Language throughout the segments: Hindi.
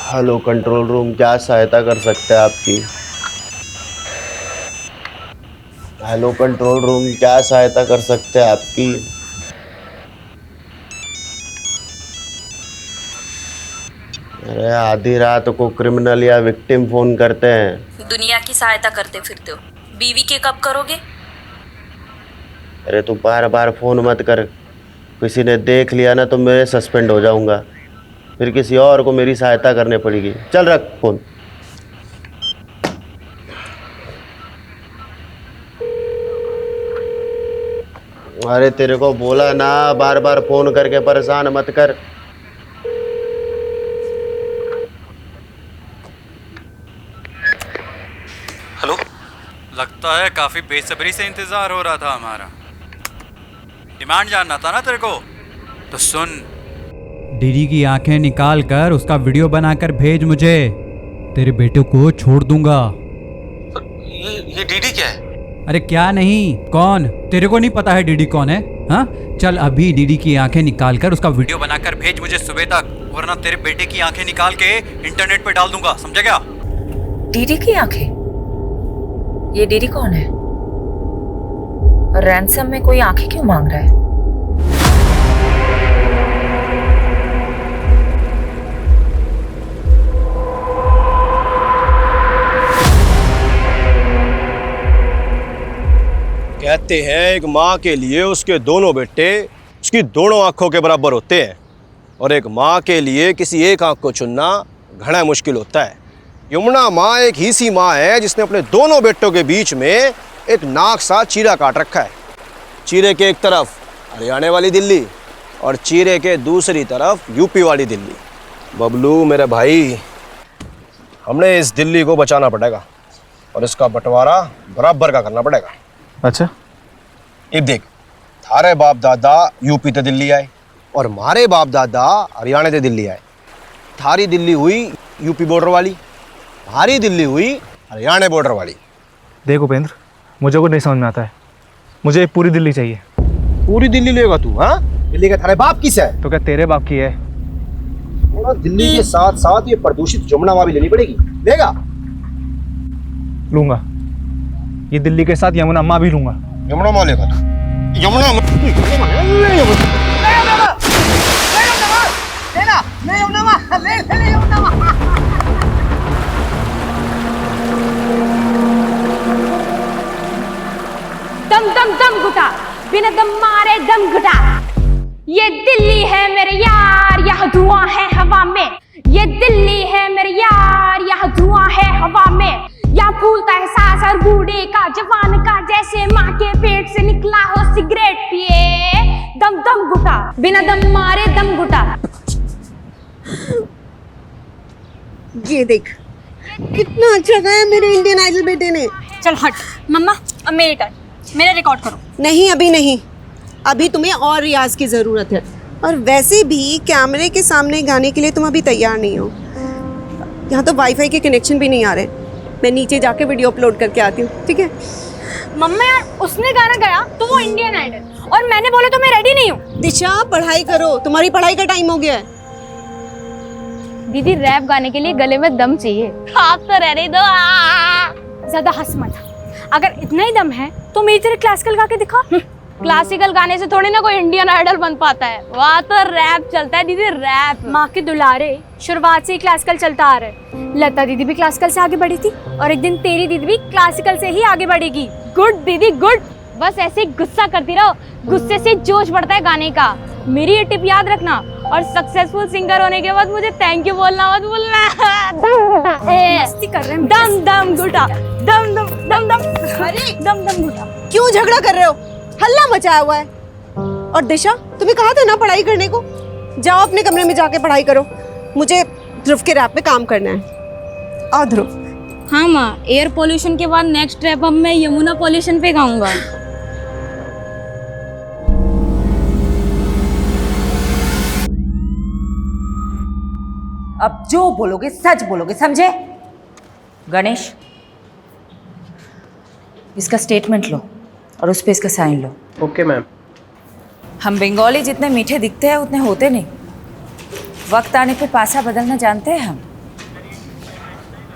हेलो कंट्रोल रूम, क्या सहायता कर सकते हैं आपकी? हेलो कंट्रोल रूम, क्या सहायता कर सकते हैं आपकी? अरे आधी रात को क्रिमिनल या विक्टिम फोन करते हैं। दुनिया की सहायता करते फिरते हो, बीवी के कब करोगे? अरे तू बार बार फोन मत कर, किसी ने देख लिया ना तो मैं सस्पेंड हो जाऊंगा, फिर किसी और को मेरी सहायता करनी पड़ेगी। चल रख फोन। अरे तेरे को बोला ना, बार बार फोन करके परेशान मत कर। हेलो। लगता है काफी बेसब्री से इंतजार हो रहा था हमारा। डिमांड जानना था ना तेरे को, तो सुन। डीडी की आंखें निकाल कर उसका वीडियो बनाकर भेज मुझे, तेरे बेटे को छोड़ दूंगा। ये डीडी क्या है? अरे क्या नहीं, कौन? तेरे को नहीं पता है डीडी कौन है? हाँ, चल अभी डीडी की आंखें निकाल कर उसका वीडियो बनाकर भेज मुझे सुबह तक, वरना तेरे बेटे की आंखें निकाल के इंटरनेट पे डाल दूंगा, समझा क्या? डीडी की आंखें? ये डीडी कौन है? और रैंसम में कोई आंखें क्यों मांग रहा है? कहते हैं एक माँ के लिए उसके दोनों बेटे उसकी दोनों आंखों के बराबर होते हैं, और एक माँ के लिए किसी एक आंख को चुनना घना मुश्किल होता है। यमुना माँ एक ही सी माँ है जिसने अपने दोनों बेटों के बीच में एक नाक सा चीरा काट रखा है। चीरे के एक तरफ हरियाणा वाली दिल्ली और चीरे के दूसरी तरफ यूपी वाली दिल्ली। बबलू मेरे भाई, हमने इस दिल्ली को बचाना पड़ेगा और इसका बंटवारा बराबर का करना पड़ेगा। अच्छा, अब देख, थारे बाप दादा यूपी ते दिल्ली आए और हमारे बाप दादा हरियाणा ते दिल्ली आए। थारी दिल्ली हुई यूपी बॉर्डर वाली, हमारी दिल्ली हुई हरियाणा बॉर्डर वाली। देख उपेंद्र, मुझे कुछ नहीं समझ में आता है, मुझे पूरी दिल्ली चाहिए। पूरी दिल्ली लेगा तू? हाँ, दिल्ली का थारे बाप किस है? तो क्या तेरे बाप की है? और दिल्ली के साथ साथ ये प्रदूषित जमुना माँ भी लेनी पड़ेगी। लेगा? लूंगा, ये दिल्ली के साथ यमुना माँ भी लूंगा। यमुना माँ लेगा तू? यमुना दम दम दम घुटा, बिना दम मारे दम घुटा। ये दिल्ली है मेरे यार, यहाँ धुआं है हवा में। ये दिल्ली है मेरे यार, यहाँ धुआं है हवा में। यहाँ फूलता है सांस हर बूढ़े का, जवान का, जैसे माँ के पेट से निकला हो सिगरेट पिए। दम दम घुटा, बिना दम मारे दम घुटा। ये देख, कितना अच्छा गाया मेरे इंडियन आइडल बेटे ने। चल हट मम्मा, अब मेरी टर्न, मेरा रिकॉर्ड करो। नहीं, अभी नहीं, अभी तुम्हें और रियाज की ज़रूरत है। और वैसे भी कैमरे के सामने गाने के लिए तुम अभी तैयार नहीं हो। यहाँ तो वाईफाई के कनेक्शन भी नहीं आ रहे। मैं नीचे जाके वीडियो अपलोड करके आती हूँ, ठीक है? मम्मा यार, उसने गाना गाया तो वो इंडियन आइडल, और मैंने बोला तो मैं रेडी नहीं हूँ। दिशा, पढ़ाई करो, तुम्हारी पढ़ाई का टाइम हो गया है। दीदी, रैप गाने के लिए गले में दम चाहिए। आप तो रहने दो, ज्यादा हंस मत। अगर इतना ही दम है तो मेरी तरह क्लासिकल गा के दिखा। क्लासिकल गाने से थोड़ी ना कोई इंडियन आइडल बन पाता है, वहाँ तो रैप चलता है दीदी, रैप। माँ के दुलारे, शुरुआत से ही क्लासिकल चलता आ रहा है। लता दीदी भी क्लासिकल से आगे बढ़ी थी, और एक दिन तेरी दीदी भी क्लासिकल से ही आगे बढ़ेगी। गुड दीदी गुड। बस ऐसे ही गुस्सा करती रहो, गुस्से से जोश बढ़ता है गाने का। मेरी ये टिप याद रखना, और सक्सेसफुल सिंगर होने के बाद मुझे थैंक यू बोलना मत भूलना। मस्ती कर रहे हैं। दम दम घुटा, दम दम दम दम, अरे दम दम घुटा। क्यों झगड़ा कर रहे हो? हल्ला मचाया हुआ है। और दिशा, तुम्हें कहा था ना पढ़ाई करने को, जाओ अपने कमरे में जाके पढ़ाई करो। मुझे ध्रुव के रैप पे काम करना है। आओ ध्रुव। हाँ माँ, एयर पोल्यूशन के बाद नेक्स्ट रैप अब मैं यमुना पोल्यूशन पे गाऊंगा। अब जो बोलोगे सच बोलोगे, समझे? गणेश, इसका स्टेटमेंट लो और उस पे इसका साइन लो। Okay ma'am. हम बंगाली जितने मीठे दिखते हैं उतने होते नहीं। वक्त आने पे पासा बदलना जानते हैं हम।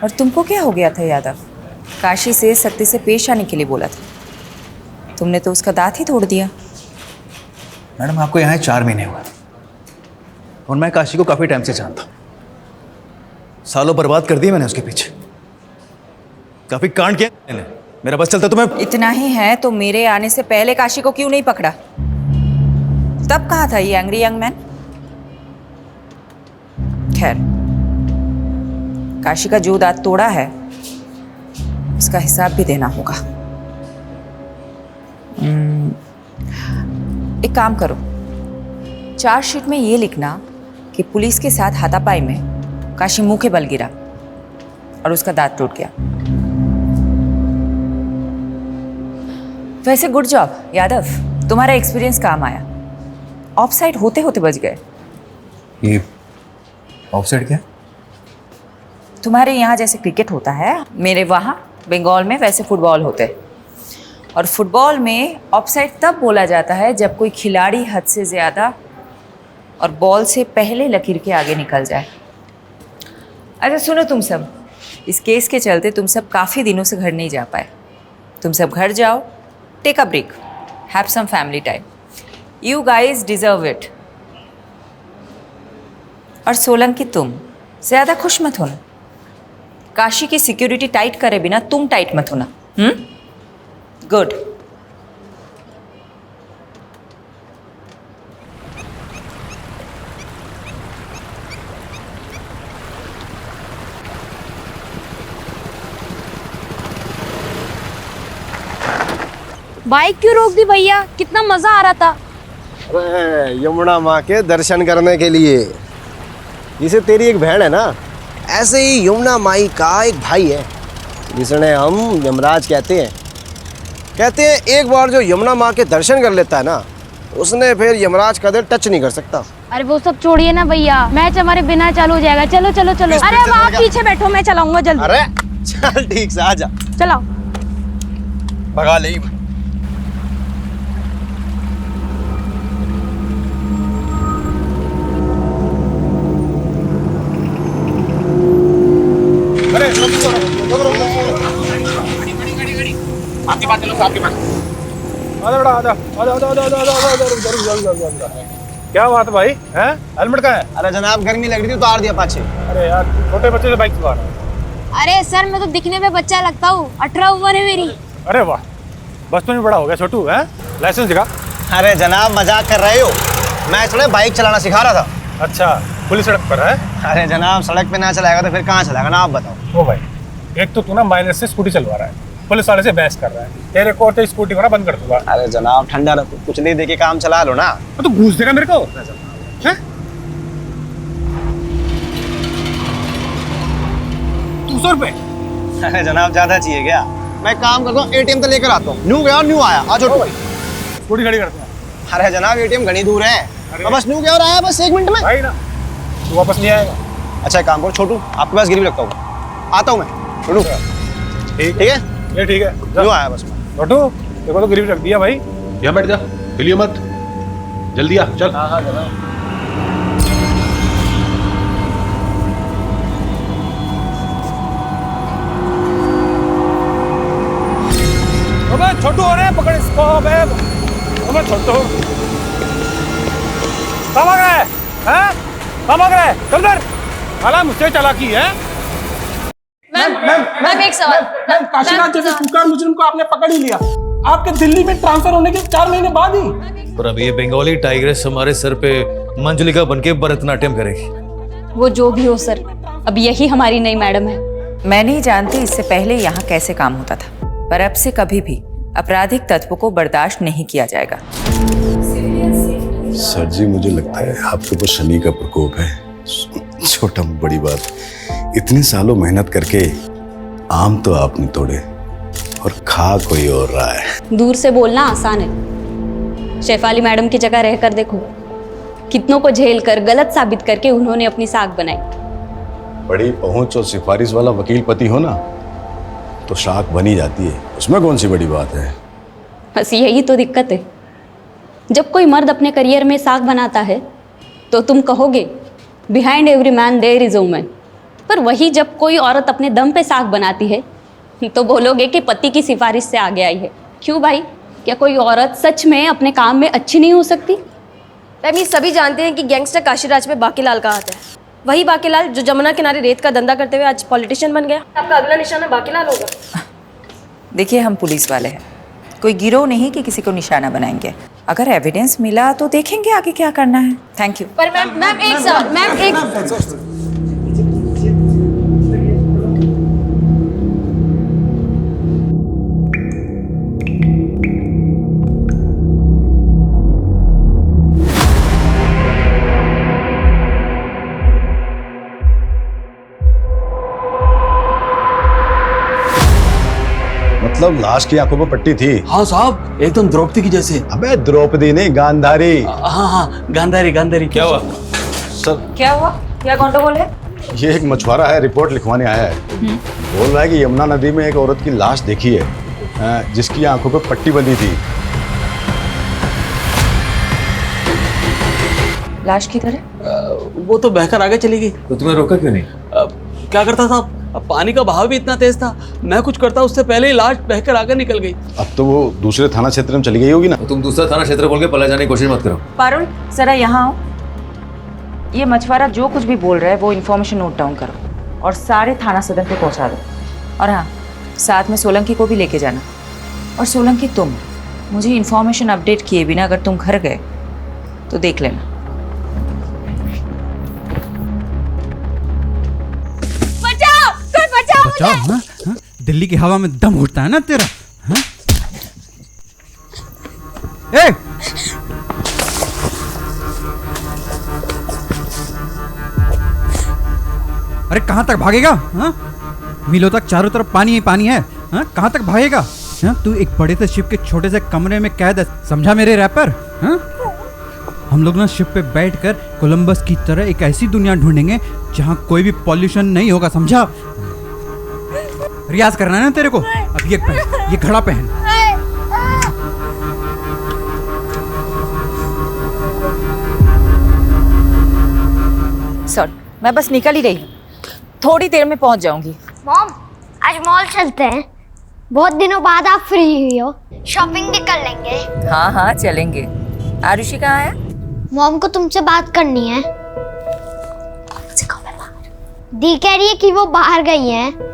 और तुमको क्या हो गया था यादव? काशी से सत्य से पेश आने के लिए बोला था, तुमने तो उसका दांत ही तोड़ दिया। मैडम आपको यहाँ 4 महीने हुए और मैं काशी को काफ़ी टाइम से जानता हूँ। सालों बर्बाद कर दिए मैंने उसके पीछे, काफ़ी कांड किया मैंने। मेरा बस चलता तो मैं इतना ही है तो मेरे आने से पहले काशी को क्यों नहीं पकड़ा? तब कहा था ये एंग्री यंग मैन? खैर, काशी का जो दांत तोड़ा है उसका हिसाब भी देना होगा। एक काम करो, चार्जशीट में ये लिखना कि पुलिस के साथ हाथापाई में काशी मुंह के बल गिरा और उसका दांत टूट गया। वैसे गुड जॉब यादव, तुम्हारा एक्सपीरियंस काम आया। ऑफसाइड होते होते बच गए। ये ऑफसाइड क्या? तुम्हारे यहाँ जैसे क्रिकेट होता है, मेरे वहाँ बंगाल में वैसे फुटबॉल होते हैं। और फुटबॉल में ऑफसाइड तब बोला जाता है जब कोई खिलाड़ी हद से ज़्यादा और बॉल से पहले लकीर के आगे निकल जाए। अच्छा सुनो तुम सब, इस केस के चलते तुम सब काफ़ी दिनों से घर नहीं जा पाए। तुम सब घर जाओ, take a break, have some family time. You guys deserve it. और सोलंकी, तुम ज़्यादा खुश मत होना। काशी की सिक्योरिटी टाइट करे बिना तुम टाइट मत होना। गुड। बाइक क्यों रोक दी भैया? कितना मजा आ रहा था। अरे यमुना माँ के दर्शन करने के लिए। जिसे तेरी एक बहन है ना, ऐसे ही यमुना माई का एक भाई है जिसने हम यमराज कहते हैं। एक बार जो यमुना माँ के दर्शन कर लेता है ना, उसने फिर यमराज का दिल टच नहीं कर सकता। अरे वो सब छोड़िए ना भैया, मैच हमारे बिना चालू हो जाएगा। चलो चलो चलो। अरे अब आप पीछे बैठो, मैं चलाऊंगा जल्दी। अरे चल ठीक से आजा, चलाओ। भगा ले। क्या बात है भाई? हैं? हेलमेट कहाँ है? अरे जनाब गर्मी लग रही थी, उतार दिया पाछे। अरे यार, छोटे बच्चे से बाइक चला रहा है। अरे सर, मैं तो दिखने में बच्चा लगता हूँ, 18 उम्र है मेरी। अरे वाह, बचपन में बड़ा हो गया छोटू। है लाइसेंस दिखा। अरे जनाब मजाक कर रहे हो, मैं थोड़े बाइक चलाना सिखा रहा था। अच्छा, पुलिस सड़क पर है? अरे जनाब सड़क पे ना चलाएगा तो फिर कहाँ चलाएगा ना, आप बताओ। ओ भाई, एक तो तू ना माइनर से स्कूटी चलवा रहा है, पुलिस वाले से बहस कर रहा है। तेरे को तो स्कूटी को ना बंद कर दूंगा। अरे जनाब ठंडा रखो, कुछ नहीं देके काम चला लो ना। तो घूस देगा मेरे को? हैं? 200 रुपए? अरे जनाब ज्यादा चाहिए क्या? मैं काम करता हूँ, एटीएम तो लेकर आता हूँ। न्यू गया और न्यू आया। आ जाओ। स्कूटी खड़ी करते हैं। अरे जनाब एटीएम घनी दूर है, मैं बस न्यू गया और आया, बस 1 मिनट में। भाई ना, तू वापस नहीं आएगा। अच्छा एक काम करो छोटू, आपके पास गिरवी रखता हूँ, आता हूँ मैं। छोटू ठीक है, ये ठीक है। न्यू आया बस मैं। छोटू, देखो तो गिरवी रख दिया भाई। यहाँ बैठ जा, हिलियो मत, जल्दी आ, चल। हाँ जनाब। अबे छोटू, अरे पकड़ इसको। अबे छोटू, कहाँ भाग रहा है? हैं? कहाँ भाग रहा है? चल इधर। साला मुझसे चालाकी है। मैम एक सवाल। काशीनाथ जैसे कुख्यात मुजरिम को आपने पकड़ ही लिया, आपके दिल्ली में ट्रांसफर होने के 4 महीने बाद ही। और अब ये बंगाली टाइग्रेस हमारे सर पे मंजुलिका बनके भरतनाट्यम करेगी। वो जो भी हो सर, अब यही हमारी नई मैडम है। मैं नहीं जानती इससे पहले यहाँ कैसे काम होता था, पर अब से कभी भी आपराधिक तत्व को बर्दाश्त नहीं किया जाएगा। सर जी मुझे लगता है आपके ऊपर शनि का प्रकोप है। छोटा बड़ी बात, इतने सालों मेहनत करके आम तो आपने तोड़े और खा कोई और रहा है। दूर से बोलना आसान है, शेफाली मैडम की जगह रहकर देखो, कितनों को झेल कर गलत साबित करके उन्होंने अपनी साख बनाई। बड़ी पहुंच और सिफारिश वाला वकील पति हो ना, तो साख बनी जाती है, उसमें कौन सी बड़ी बात है। बस यही तो दिक्कत है, जब कोई मर्द अपने करियर में साख बनाता है तो तुम कहोगे behind every man there is a woman, पर वही जब कोई औरत अपने दम पे साग बनाती है तो बोलोगे कि पति की सिफारिश से आगे आई है। क्यों भाई, क्या कोई औरत सच में अपने काम में अच्छी नहीं हो सकती? मैम ये सभी जानते हैं कि गैंगस्टर काशीराज में बाकीलाल का हाथ है। वही बाकीलाल जो जमुना किनारे रेत का धंधा करते हुए आज पॉलिटिशियन बन गया। आपका अगला निशाना बाकीलाल होगा। देखिए हम पुलिस वाले हैं, कोई गिरोह नहीं कि किसी को निशाना बनाएंगे। अगर एविडेंस मिला तो देखेंगे आगे क्या करना है। Thank you. पर मैम एक सवाल, मैम एक मतलब लाश की आंखों पर पट्टी थी? हाँ साहब, एकदम द्रौपदी की जैसे। अबे द्रौपदी नहीं, गांधारी। हाँ, गांधारी गांधारी। क्या हुआ सर? क्या हुआ? क्या गंडगोल है? ये एक मछुआरा है, रिपोर्ट लिखवाने आया है। बोल रहा है कि यमुना नदी में एक औरत की लाश देखी है जिसकी आंखों पर पट्टी बंधी थी। लाश की तरह? वो तो बहकर आगे चली गई। तो तुम्हें रोका क्यों नहीं? क्या करता था? अब पानी का बहाव भी इतना तेज था, मैं कुछ करता उससे पहले ही लाश बहकर आगे निकल गई। अब तो वो दूसरे थाना क्षेत्र में चली गई होगी ना। तो तुम दूसरा थाना क्षेत्र बोल के पला जाने की कोशिश मत करो। पारुल जरा यहाँ आओ। ये मछुआरा जो कुछ भी बोल रहा है वो इन्फॉर्मेशन नोट डाउन करो और सारे थाना सदन पे पहुँचा दो। और हाँ, साथ में सोलंकी को भी लेके जाना। और सोलंकी तुम मुझे इन्फॉर्मेशन अपडेट किए बिना अगर तुम घर गए तो देख लेना। बचाओ। हाँ? हाँ? दिल्ली की हवा में दम उठता है ना तेरा। हाँ? ए! अरे कहां तक भागेगा? हाँ? मीलों तक चारों तरफ पानी ही पानी है। हाँ? कहां तक भागेगा? हाँ? तू एक बड़े से शिप के छोटे से कमरे में कैद है, समझा मेरे रैपर? हाँ? हम लोग ना शिप पे बैठकर कोलंबस की तरह एक ऐसी दुनिया ढूंढेंगे जहां कोई भी पॉल्यूशन नहीं होगा, समझा? रियाज करना है ना तेरे को। अब ये पहन, ये घड़ा पहन। सॉरी, मैं बस निकल ही रही हूँ, थोड़ी देर में पहुंच जाऊंगी। मॉम, आज मॉल चलते हैं। बहुत दिनों बाद आप फ्री हुई हो, शॉपिंग भी कर लेंगे। हाँ हाँ चलेंगे। आरुषि कहाँ है? मॉम को तुमसे बात करनी है। दी कह रही है कि वो बाहर गई हैं।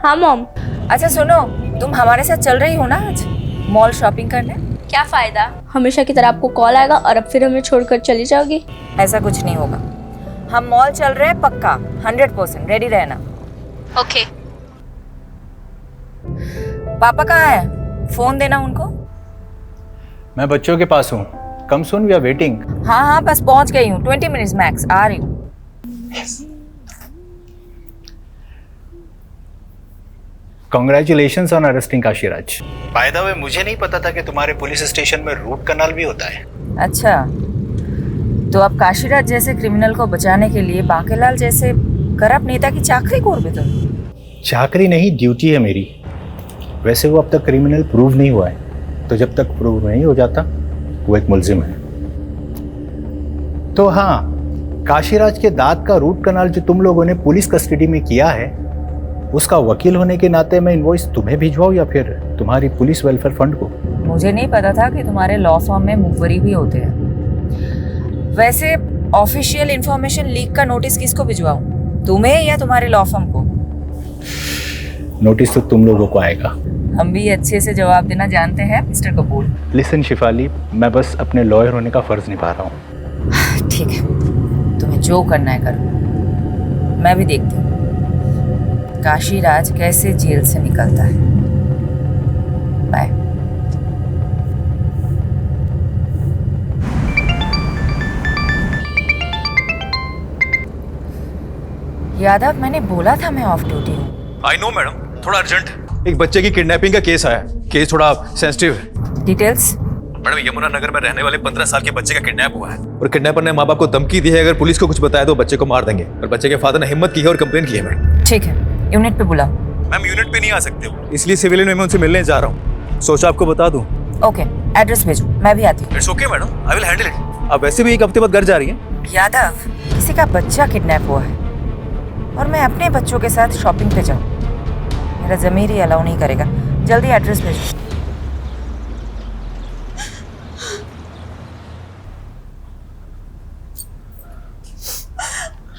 हाँ मॉम। अच्छा सुनो, तुम हमारे साथ चल रही हो ना आज मॉल शॉपिंग करने? क्या फायदा, हमेशा की तरह आपको कॉल आएगा और अब फिर हमें छोड़कर चली जाओगी। ऐसा कुछ नहीं होगा, हम मॉल चल रहे हैं पक्का, 100%। रेडी रहना। ओके। पापा कहाँ है? फोन देना उनको। मैं बच्चों के पास हूँ। कम सून, वी आर वेटिंग। हाँ हाँ बस पहुंच गई हूँ, 20 मिनट्स मैक्स, आ रही हूँ। Congratulations on arresting Kashiraj. By the way, मुझे नहीं पता था कि तुम्हारे पुलिस स्टेशन में रूट कनाल भी होता है। अच्छा, तो अब काशीराज जैसे क्रिमिनल को बचाने के लिए बाकीलाल जैसे करप्ट नेता की चाकरी कोर भी तुम? चाकरी नहीं, ड्यूटी है मेरी। वैसे वो अब तक क्रिमिनल प्रूव नहीं हुआ है, तो जब तक प्रूव नहीं हो जाता वो एक मुलजिम है। तो हाँ, काशीराज के दांत का रूट कनाल जो तुम लोगों ने पुलिस कस्टडी में किया है, उसका वकील होने के नाते मैं इनवॉइस तुम्हें भिजवाऊं या फिर तुम्हारी पुलिस वेलफेयर फंड को? मुझे नहीं पता था कि तुम्हारे लॉ फर्म में मुखबरी भी होते हैं। वैसे ऑफिशियल इंफॉर्मेशन लीक का नोटिस किसको भिजवाऊं, तुम्हें या तुम्हारे लॉ फर्म को? नोटिस तो तुम लोगों को आएगा। हम भी अच्छे से जवाब देना जानते हैं मिस्टर कपूर। लिसन शिफाली, मैं बस अपने लॉयर होने का फर्ज निभा रहा हूँ। ठीक है, तुम्हें जो करना है करो, मैं भी देखती हूँ काशीराज कैसे जेल से निकलता है। बाय। यादव, मैंने बोला था मैं ऑफ ड्यूटी हूँ। आई नो मैडम, थोड़ा अर्जेंट। एक बच्चे की किडनैपिंग का केस आया। केस थोड़ा सेंसिटिव है। डिटेल्स? मैडम, यमुना नगर में रहने वाले 15 साल के बच्चे का किडनैप हुआ है और किडनैपर ने माँ बाप को धमकी दी है अगर पुलिस को कुछ बताया तो बच्चे को मार देंगे। और बच्चे के फादर ने हिम्मत की है और कंप्लेन की है। मैडम ठीक है, यूनिट पे बुलाओ। मैम, यूनिट पे नहीं आ सकते हो, इसलिए सिविलियन में मैं उनसे मिलने जा रहा हूँ। सोचा आपको बता दूं। ओके, एड्रेस भेजो, मैं भी आती हूँ। It's okay madam, I will handle it. आप वैसे भी एक हफ्ते बाद घर जा रही हैं। यादव, किसी किसी का बच्चा किडनैप हुआ है और मैं अपने बच्चों के साथ शॉपिंग पे जाऊँ, मेरा ज़मीर ही अलाउ नहीं करेगा। जल्दी एड्रेस भेजो।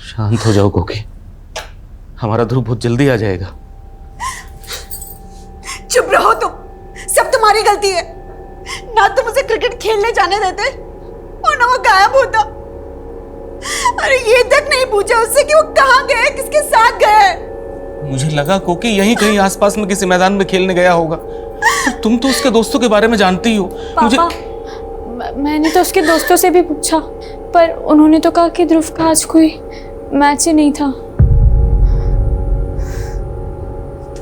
शांत हो जाओ कोकी, हमारा ध्रुव बहुत जल्दी आ जाएगा। चुप रहो तुम, सब तुम्हारी गलती है। ना तुम उसे क्रिकेट खेलने जाने देते और ना वो गायब होता। अरे ये तक नहीं पूछा उससे कि वो कहाँ गए, किसके साथ गए। मुझे लगा कोकी यहीं कहीं आसपास में किसी मैदान में खेलने गया होगा। तुम तो उसके दोस्तों के बारे में जानती हो। पापा, मैंने तो उसके दोस्तों से भी पूछा, पर उन्होंने तो कहा कि ध्रुव का आज कोई मैच ही नहीं था।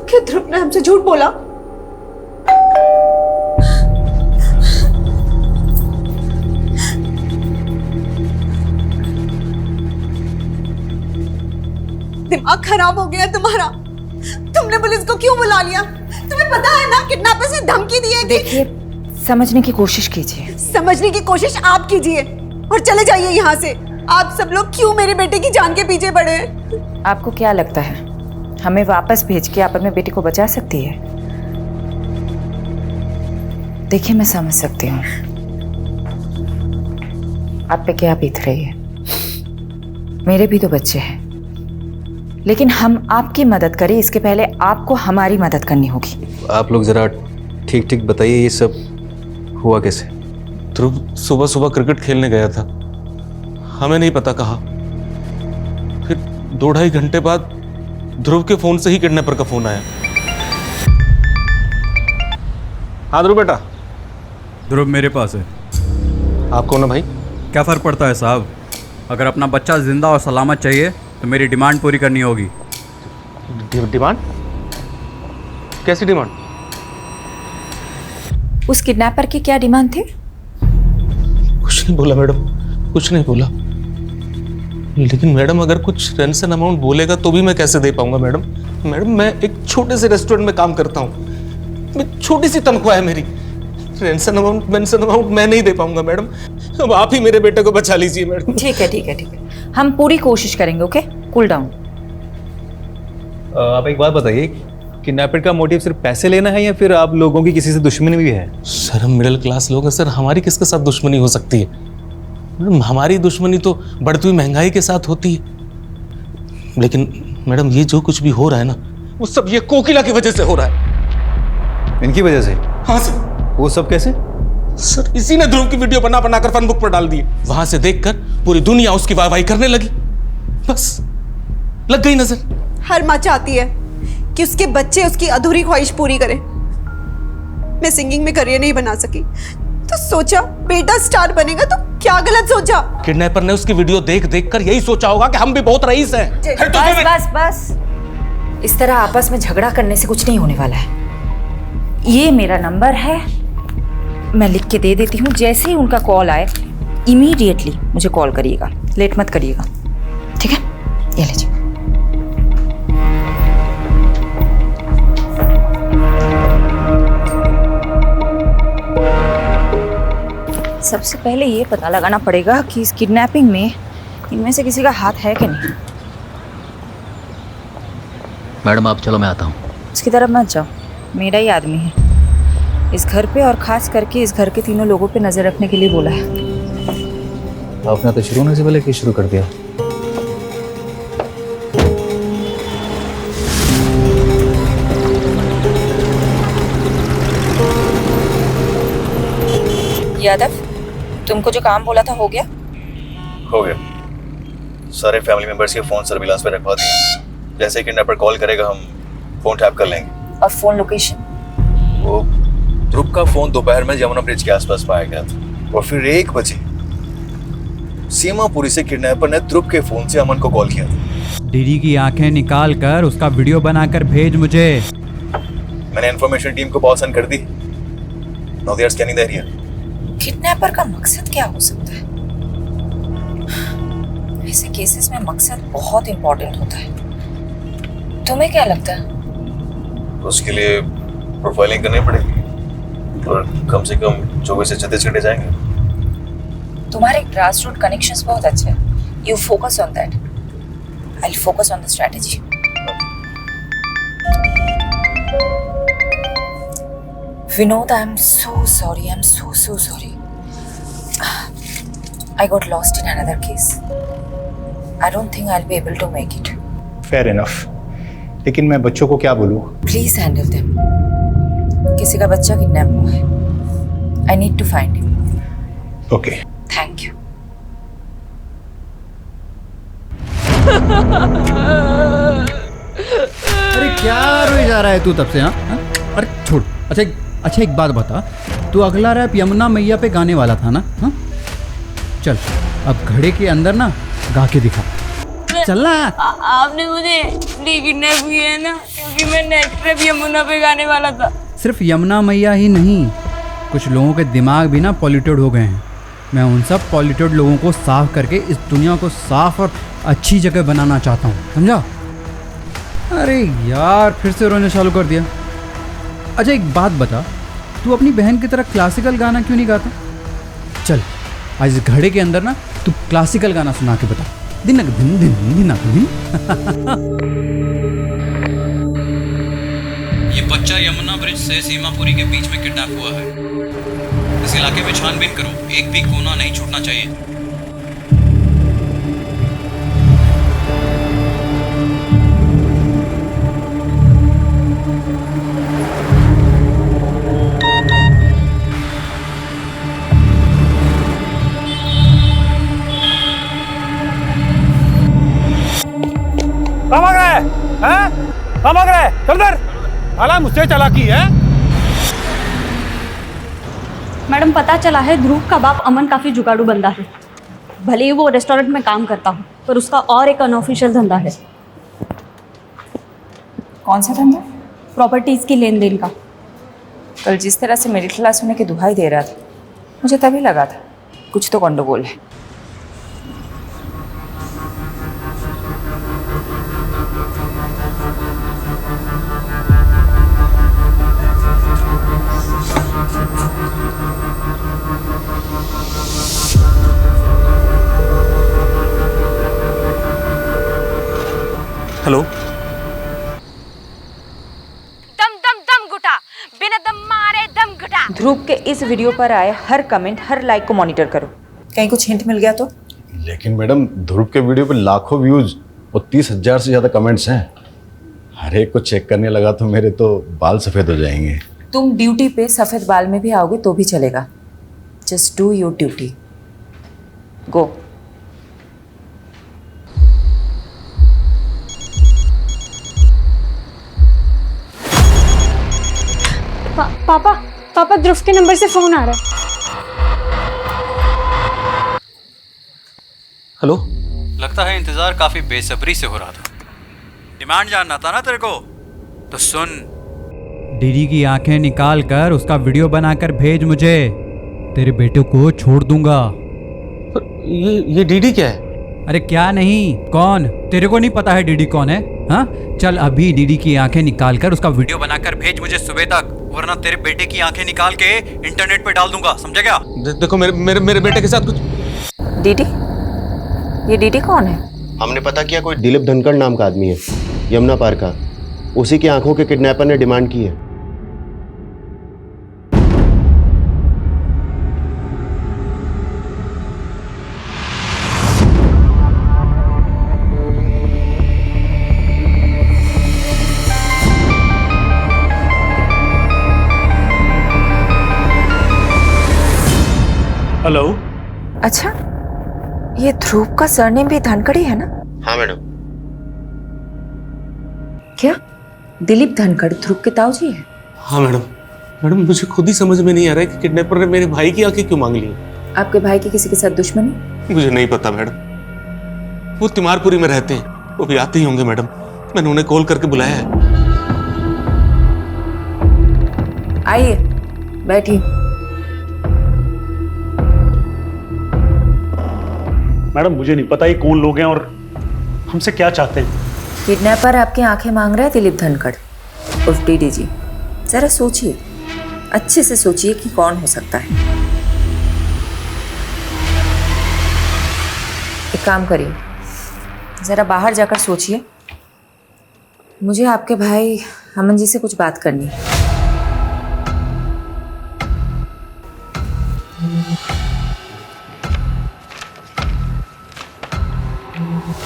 क्या ध्रुव ने हमसे झूठ बोला? दिमाग खराब हो गया तुम्हारा। तुमने पुलिस को क्यों बुला लिया? तुम्हें पता है ना किडनैपर से धमकी दी है। देखिए, समझने की कोशिश कीजिए। समझने की कोशिश आप कीजिए और चले जाइए यहाँ से। आप सब लोग क्यों मेरे बेटे की जान के पीछे पड़े हैं? आपको क्या लगता है हमें वापस भेज के आप अपने बेटे को बचा सकती है? देखिए, मैं समझ सकती हूँ आप पे क्या बीत रही है। मेरे भी तो बच्चे हैं, लेकिन हम आपकी मदद करें इसके पहले आपको हमारी मदद करनी होगी। आप लोग जरा ठीक ठीक बताइए, ये सब हुआ कैसे? ध्रुव सुबह सुबह क्रिकेट खेलने गया था, हमें नहीं पता कहा। फिर 2-2.5 घंटे बाद ध्रुव के फोन से ही किडनैपर का फोन आया। हाँ ध्रुव बेटा। ध्रुव मेरे पास है। आप कौन है भाई? क्या फ़र्क पड़ता है साहब, अगर अपना बच्चा जिंदा और सलामत चाहिए तो मेरी डिमांड पूरी करनी होगी। डिमांड? कैसी डिमांड? उस किडनैपर की क्या डिमांड थी? कुछ नहीं बोला मैडम, कुछ नहीं बोला। लेकिन मैडम अगर कुछ रेंसन अमाउंट बोलेगा तो भी मैं कैसे दे पाऊंगा मैडम? मैडम मैं एक छोटे से रेस्टोरेंट में काम करता हूँ, छोटी सी तनख्वाह है मेरी। रेंसन अमाउंट मैं नहीं दे पाऊंगा मैडम। अब आप ही मेरे बेटे को बचा लीजिए मैडम। ठीक है ठीक है ठीक है, हम पूरी कोशिश करेंगे। Okay, cool down. आप एक बात बताइए, किडनैपर का मोटिव सिर्फ पैसे लेना है या फिर आप लोगों की किसी से दुश्मनी भी है? सर हम मिडिल क्लास लोग हैं सर, हमारी किसके साथ दुश्मनी हो सकती है? मैडम हमारी दुश्मनी तो बढ़ती हुई महंगाई के साथ होती है। लेकिन मैडम ये जो कुछ भी हो रहा है ना, वो सब ये कोकिला की वजह से हो रहा है। इनकी वजह से? हाँ सर। वो सब कैसे? सर इसी ने ध्रुव की वीडियो बना कर फन बुक पर डाल दी। वहां से देखकर पूरी दुनिया उसकी वाहवाही करने लगी, बस लग गई नजर। हर माँ चाहती है कि उसके बच्चे उसकी अधूरी ख्वाहिश पूरी करें। मैं सिंगिंग में करियर नहीं बना सकी तो सोचा बेटा स्टार बनेगा, तो क्या गलत सोचा? किडनैपर ने उसकी वीडियो देख कर यही सोचा होगा कि हम भी बहुत रईस हैं। बस बस बस, इस तरह आपस में झगड़ा करने से कुछ नहीं होने वाला है। ये मेरा नंबर है, मैं लिख के दे देती हूँ। जैसे ही उनका कॉल आए इमीडिएटली मुझे कॉल करिएगा, लेट मत करिएगा, ठीक है? ये लीजिए। सबसे पहले ये पता लगाना पड़ेगा कि इस किडनैपिंग में इनमें से किसी का हाथ है कि नहीं। मैडम आप चलो, मैं आता हूँ। उसकी तरफ मत जाओ, मेरा ही आदमी है। इस घर पे और खास करके इस घर के तीनों लोगों पे नजर रखने के लिए बोला है। आपने तो शुरू होने से पहले शुरू कर दिया। यादव, तुमको जो काम बोला था हो गया? हो गया। सारे फैमिली मेंबर्स के फोन सर्विलांस पे रखवा दिए। जैसे किडनैपर कॉल करेगा हम फोन टैप कर लेंगे। और फोन लोकेशन? वो ध्रुव का फोन दोपहर में यमुना ब्रिज के आसपास पाया गया था और फिर 1 बजे सीमापुरी से किडनैपर ने ध्रुव के फोन से अमन को कॉल किया था। डीडी की आंखें निकाल कर उसका वीडियो बनाकर भेज मुझे। मैंने इन्फॉर्मेशन टीम को पॉज कर दी। Now they are scanning the area. Kidnapper का मकसद क्या हो सकता है? ऐसे केसेस में मकसद बहुत इंपॉर्टेंट होता है। तुम्हें क्या लगता है? उसके लिए प्रोफाइलिंग करनी पड़ेगी और कम से कम 24 से 36 घंटे जाएंगे। तुम्हारे ग्रास रूट कनेक्शंस बहुत अच्छे हैं। You focus on that. I'll focus on the strategy. Vinod, I'm so sorry. I'm so sorry. I got lost in another case. I don't think I'll be able to make it. Fair enough. लेकिन मैं बच्चों को क्या बोलूँ? Please handle them. किसी का बच्चा किडनैप हुआ है. I need to find him. Okay. Thank you. अरे क्या रोई जा रहा है तू तब से? हाँ? अरे छोड़. अच्छा एक बात बता, तू अगला रैप यमुना मैया पे गाने वाला था ना? हाँ? चल अब घड़े के अंदर ना गा के दिखा. चल ना. आपने मुझे किडनैप किया है ना, क्योंकि मैं नेक्स्ट रैप यमुना पे गाने वाला था. सिर्फ यमुना मैया ही नहीं, कुछ लोगों के दिमाग भी ना पॉल्यूटेड हो गए हैं. मैं उन सब पॉल्यूटेड लोगों को साफ करके इस दुनिया को साफ और अच्छी जगह बनाना चाहता हूँ, समझा? अरे यार फिर से रोने चालू कर दिया. अच्छा एक बात बता, तू अपनी बहन की तरह क्लासिकल गाना क्यों नहीं गाता? चल आज इस घड़े के अंदर ना तू क्लासिकल गाना सुना के बता. दिनक दिन दिन दिनक दिन. ये बच्चा यमुना ब्रिज से सीमापुरी के बीच में किडनैप हुआ है. इस इलाके में छानबीन करो, एक भी कोना नहीं छूटना चाहिए. कहाँ भाग रहा है? हैं? कहाँ भाग रहा है? चल इधर. साला मुझसे चालाकी है. मैडम पता चला है ध्रुव का बाप अमन काफ़ी जुगाड़ू बंदा है. भले ही वो रेस्टोरेंट में काम करता हो, पर उसका और एक अनऑफिशियल धंधा है. कौन सा धंधा? प्रॉपर्टीज़ की लेन देन का. कल जिस तरह से मिडिल क्लास होने की दुहाई दे रहा था, मुझे तभी लगा था कुछ तो गंडगोल है. हेलो. दम दम दम घुटा, बिना दम मारे दम घुटा. ध्रुव के इस वीडियो पर आए हर कमेंट, हर लाइक को मॉनिटर करो. कहीं कुछ हिंट मिल गया तो? लेकिन मैडम ध्रुव के वीडियो पे लाखों व्यूज और 30,000 से ज़्यादा कमेंट्स हैं. हर एक को चेक करने लगा तो मेरे तो बाल सफ़ेद हो जाएंगे. तुम ड्यूटी पे सफ़ेद बाल में भी आओगे तो भी चलेगा. Just do your duty. Go. पापा ध्रुव के नंबर से फोन आ रहा है. हेलो. लगता है इंतजार काफी बेसब्री से हो रहा था. डिमांड जानना था ना तेरे को, तो सुन. डीडी की आंखें निकाल कर उसका वीडियो बनाकर भेज मुझे. तेरे बेटे को छोड़ दूंगा. ये डीडी क्या है? अरे क्या नहीं, कौन? तेरे को नहीं पता है डीडी कौन है? हाँ? चल अभी डीडी की आंखें निकाल कर उसका वीडियो बनाकर भेज मुझे सुबह तक, वरना तेरे बेटे की आंखें निकाल के इंटरनेट पे डाल दूंगा, समझा क्या? देखो मेरे बेटे के साथ कुछ. डीडी? ये डीडी कौन है? हमने पता किया, कोई दिलीप धनखड़ नाम का आदमी है, यमुना पार का. उसी की आंखों के किडनैपर ने डिमांड की है. हेलो. अच्छा, ये ध्रुव का सरनेम भी धनखड़ी है ना? हाँ मैडम. क्या दिलीप धनखड़ ध्रुव के ताऊजी है? हाँ मैडम मुझे खुद ही समझ में नहीं आ रहा है कि किडनैपर ने मेरे भाई की आंखें क्यों मांग ली. आपके भाई की किसी के साथ दुश्मनी? मुझे नहीं पता मैडम. वो तिमारपुरी में रहते हैं, वो भी आते ही होंगे मैडम. मैंने उन्हें कॉल करके बुलाया है. आइए बैठिए. मैडम मुझे नहीं पता ये कौन लोग हैं और हमसे क्या चाहते हैं. किडनैपर आपकी आंखें मांग रहा है दिलीप धनखड़ उर्फ डीडी जी. जरा सोचिए, अच्छे से सोचिए कि कौन हो सकता है. एक काम करिए, ज़रा बाहर जाकर सोचिए। मुझे आपके भाई अमन जी से कुछ बात करनी है।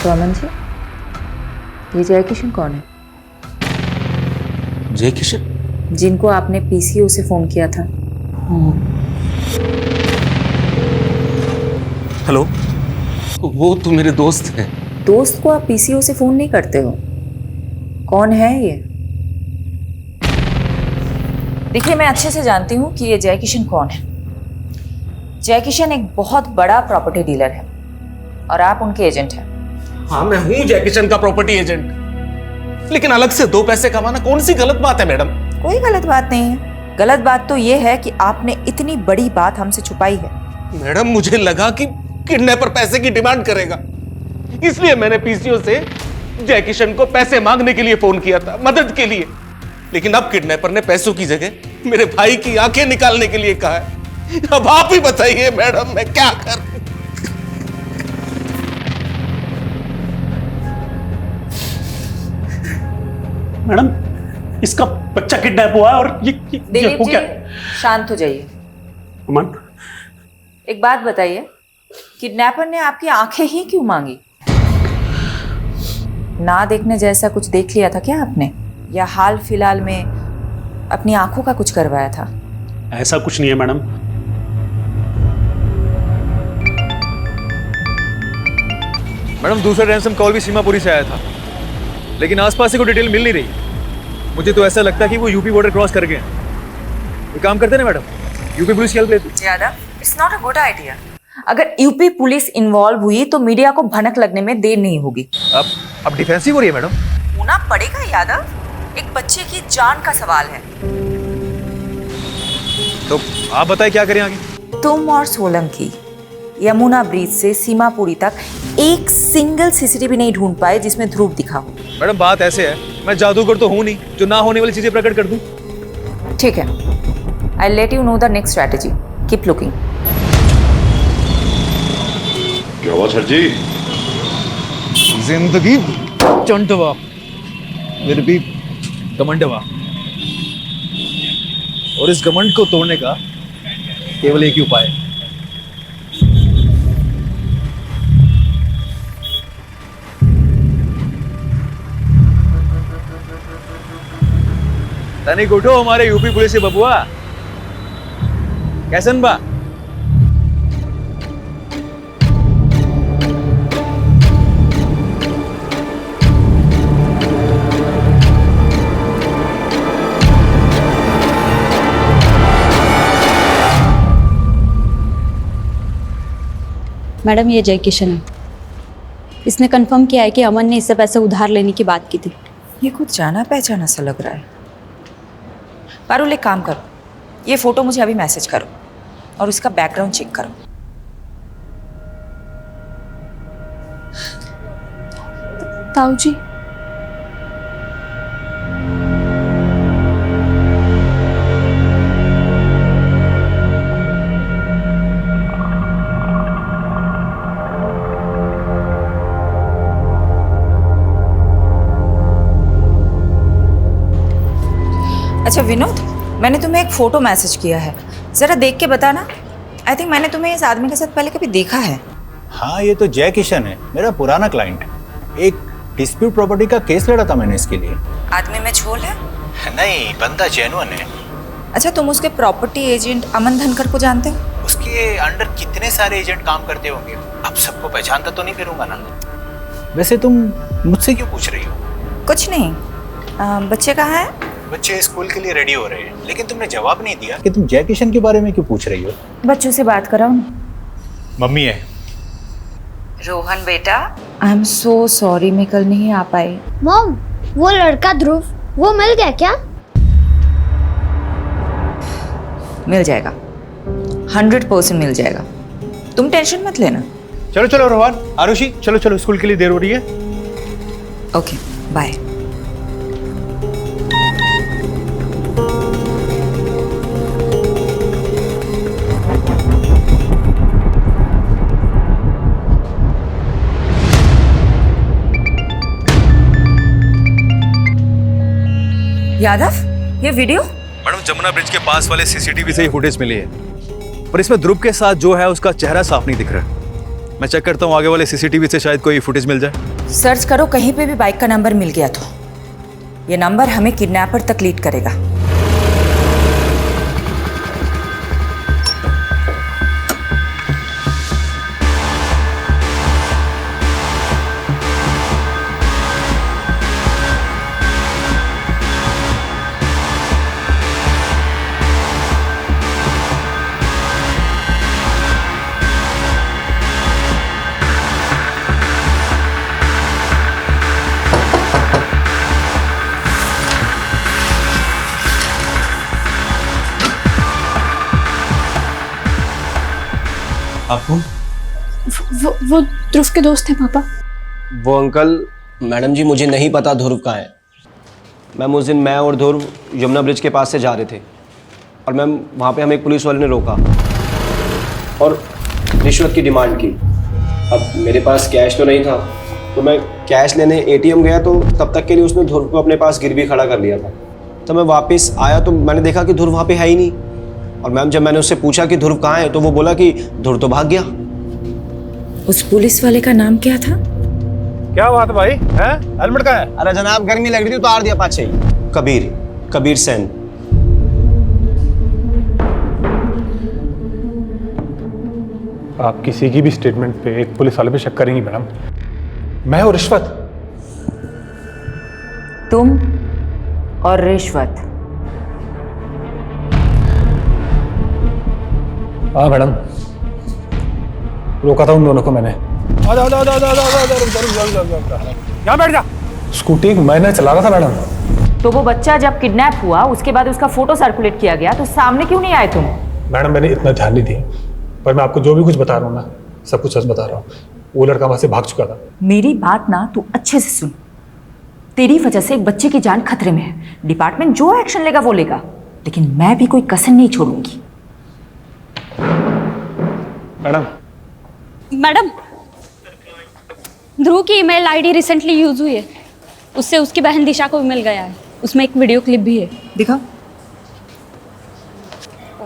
तो अमन जी, ये जय किशन कौन है? जय किशन? जिनको आपने पीसीओ से फोन किया था। हेलो, वो तो मेरे दोस्त हैं। दोस्त को आप पीसीओ से फोन नहीं करते हो? कौन है ये? देखिए, मैं अच्छे से जानती हूँ कि ये जय किशन कौन है। जय किशन एक बहुत बड़ा प्रॉपर्टी डीलर है और आप उनके एजेंट हैं। हाँ, मैं हूँ जय किशन का प्रॉपर्टी एजेंट, लेकिन अलग से 2 पैसे कमाना कौन सी गलत बात है मैडम? कोई गलत बात नहीं है। गलत बात तो ये है कि आपने इतनी बड़ी बात हमसे छुपाई है। मैडम, मुझे लगा कि किडनैपर पैसे की डिमांड करेगा, इसलिए मैंने पीसीओ से जय किशन को पैसे मांगने के लिए फोन किया था, मदद के लिए। लेकिन अब किडनैपर ने पैसों की जगह मेरे भाई की आंखें निकालने के लिए कहा है। अब आप ही बताइए मैडम, मैं क्या करूं? मैडम, इसका बच्चा किडनैप हुआ है और ये दिलीप हो जी, क्या? शांत हो जाइए। अमन, एक बात बताइए, किडनैपर ने आपकी आंखें ही क्यों मांगी? ना देखने जैसा कुछ देख लिया था क्या आपने, या हाल फिलहाल में अपनी आंखों का कुछ करवाया था? ऐसा कुछ नहीं है मैडम। मैडम, दूसरा रैंसम कॉल भी सीमापुरी से आया था, लेकिन आसपास से कोई डिटेल मिल नहीं रही। मुझे तो ऐसा लगता है कि वो यूपी बॉर्डर क्रॉस कर गए हैं। एक काम करते ना मैडम, यूपी पुलिस की हेल्प लेते। ज्यादा it's not a good idea. अगर यूपी पुलिस इन्वॉल्व हुई तो मीडिया को भनक लगने में देर नहीं होगी। अब डिफेंसिव हो रही है मैडम। होना पड़ेगा यादव, एक बच्चे की जान का सवाल है। तो आप बताएं क्या करें आगे? तुम और सोलंकी यमुना ब्रिज से सीमापुरी तक एक सिंगल सीसीटीवी नहीं ढूंढ पाए जिसमें ध्रुव दिखा हो। मैडम, बात ऐसे है, मैं जादूगर तो हूं नहीं जो ना होने वाली चीजें प्रकट कर दूं। ठीक है, I let you know the next strategy. Keep looking. क्या हुआ सर जी? जिंदगी चंटवा, फिर भी घमंडवा, और इस घमंड को तोड़ने का केवल एक ही उपाय है। तनिक उठो हमारे यूपी पुलिस से बबुआ। कैसन बा? मैडम, ये जय किशन है। इसने कंफर्म किया है कि अमन ने इससे पैसे उधार लेने की बात की थी। ये कुछ जाना पहचाना सा लग रहा है। पारुल, एक काम करो, ये फोटो मुझे अभी मैसेज करो और इसका बैकग्राउंड चेक करो। ताऊ जी, अच्छा विनोद, मैंने तुम्हें एक फ़ोटो मैसेज किया है, ज़रा देख के बताना। आई थिंक मैंने तुम्हें इस आदमी के साथ पहले कभी देखा है। हाँ, ये तो जय किशन है, मेरा पुराना क्लाइंट है। एक डिस्प्यूट प्रॉपर्टी का केस लड़ा था मैंने इसके लिए। आदमी में झोल है? नहीं, बंदा जेन्युइन है। अच्छा, तुम उसके प्रॉपर्टी एजेंट अमन धनकर को जानते हो? उसके अंडर कितने सारे एजेंट काम करते होंगे, अब सबको पहचानता तो नहीं फिरूंगा ना। वैसे तुम मुझसे क्यों पूछ रही हो? कुछ नहीं। बच्चे कहाँ हैं? बच्चे स्कूल के लिए रेडी हो रहे हैं, लेकिन तुमने जवाब नहीं दिया कि तुम जय किशन के बारे में क्यों पूछ रही हो। बच्चों से बात कराओ ना। मम्मी है। रोहन बेटा, आई एम सो सॉरी, मैं कल नहीं आ पाई। मॉम, वो लड़का ध्रुव, वो मिल गया क्या? मिल जाएगा, 100% मिल जाएगा, तुम टेंशन मत लेना। चलो चलो रोहन, आरुषि, चलो चलो, स्कूल के लिए देर हो रही है। Okay, bye. यादव, ये वीडियो? मैडम जमुना ब्रिज के पास वाले सीसीटीवी से ही फुटेज मिली है, पर इसमें ध्रुव के साथ जो है उसका चेहरा साफ नहीं दिख रहा। मैं चेक करता हूँ आगे वाले सीसीटीवी से शायद कोई फुटेज मिल जाए। सर्च करो, कहीं पे भी बाइक का नंबर मिल गया तो ये नंबर हमें किडनैपर तक लीड करेगा। आपको वो ध्रुव के दोस्त हैं पापा। वो अंकल, मैडम जी मुझे नहीं पता ध्रुव कहाँ है। मैम उस दिन मैं और ध्रुव यमुना ब्रिज के पास से जा रहे थे और मैम वहाँ पे हमें एक पुलिस वाले ने रोका और रिश्वत की डिमांड की। अब मेरे पास कैश तो नहीं था तो मैं कैश लेने एटीएम गया, तो तब तक के लिए उसने ध्रुव को अपने पास गिरवी खड़ा कर लिया था। तो मैं वापस आया तो मैंने देखा कि ध्रुव वहाँ पे है ही नहीं। और मैम जब मैंने उससे पूछा कि ध्रुव कहाँ है तो वो बोला कि ध्रुव तो भाग गया। उस पुलिस वाले का नाम क्या था? क्या बात है भाई, हैं? हेलमेट कहाँ है? अरे जनाब गर्मी लग रही थी, उतार दिया पाछे ही। कबीर सेन। आप किसी की भी स्टेटमेंट पे एक पुलिस वाले पे शक करेंगी मैडम? मैं और रिश्वत? तुम और रिश्वत? हाँ मैडम, रोका था उन दोनों को मैंने। यहाँ बैठ जा। स्कूटी मैंने चला रहा था मैडम। तो वो बच्चा जब किडनैप हुआ उसके बाद उसका फोटो सर्कुलेट किया गया तो सामने क्यों नहीं आए तुम? मैडम मैंने इतना ध्यान नहीं दिया, पर मैं आपको जो भी कुछ बता रहा हूँ ना, सब कुछ सच बता रहा हूँ। वो लड़का वहां से भाग चुका था। मेरी बात ना तू अच्छे से सुन। तेरी वजह से एक बच्चे की जान खतरे में है। डिपार्टमेंट जो एक्शन लेगा वो लेगा, लेकिन मैं भी कोई कसर नहीं छोड़ूंगी। मैडम, ध्रुव की ईमेल आईडी रिसेंटली यूज हुई है, उससे उसकी बहन दिशा को भी मिल गया है। उसमें एक वीडियो क्लिप भी है, दिखाओ।